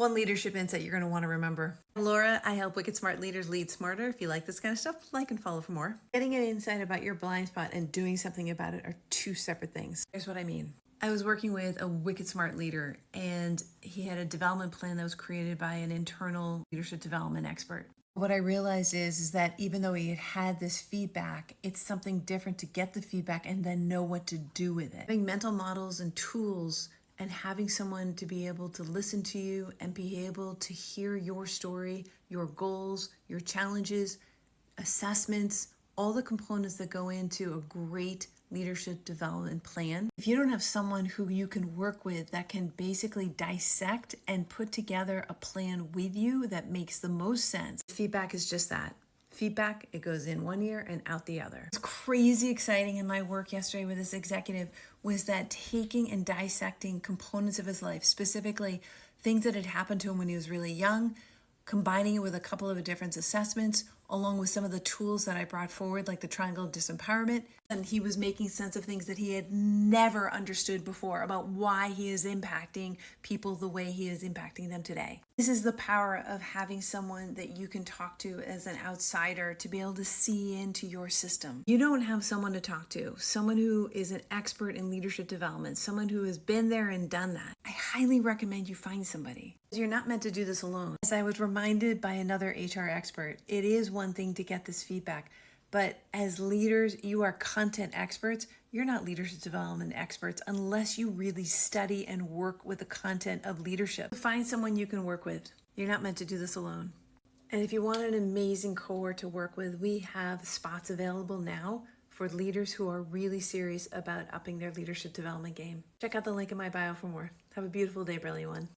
One leadership insight you're going to want to remember. I'm Laura, I help Wicked Smart leaders lead smarter. If you like this kind of stuff, like and follow for more. Getting an insight about your blind spot and doing something about it are two separate things. Here's what I mean. I was working with a wicked smart leader, and he had a development plan that was created by an internal leadership development expert. What I realized is that even though he had had this feedback, it's something different to get the feedback and then know what to do with it. Having mental models and tools and having someone to be able to listen to you and be able to hear your story, your goals, your challenges, assessments, all the components that go into a great leadership development plan. If you don't have someone who you can work with that can basically dissect and put together a plan with you that makes the most sense, feedback is just that. Feedback, it goes in one ear and out the other. What's crazy exciting in my work yesterday with this executive was that taking and dissecting components of his life, specifically things that had happened to him when he was really young, combining it with a couple of different assessments, along with some of the tools that I brought forward, like the triangle of disempowerment. And he was making sense of things that he had never understood before about why he is impacting people the way he is impacting them today. This is the power of having someone that you can talk to as an outsider to be able to see into your system. You don't have someone to talk to, someone who is an expert in leadership development, someone who has been there and done that. I highly recommend you find somebody. You're not meant to do this alone. As I was reminded by another HR expert, it is one thing to get this feedback, but as leaders, you are content experts. You're not leadership development experts unless you really study and work with the content of leadership. Find someone you can work with. You're not meant to do this alone. And if you want an amazing cohort to work with, we have spots available now for leaders who are really serious about upping their leadership development game. Check out the link in my bio for more. Have a beautiful day, brilliant one.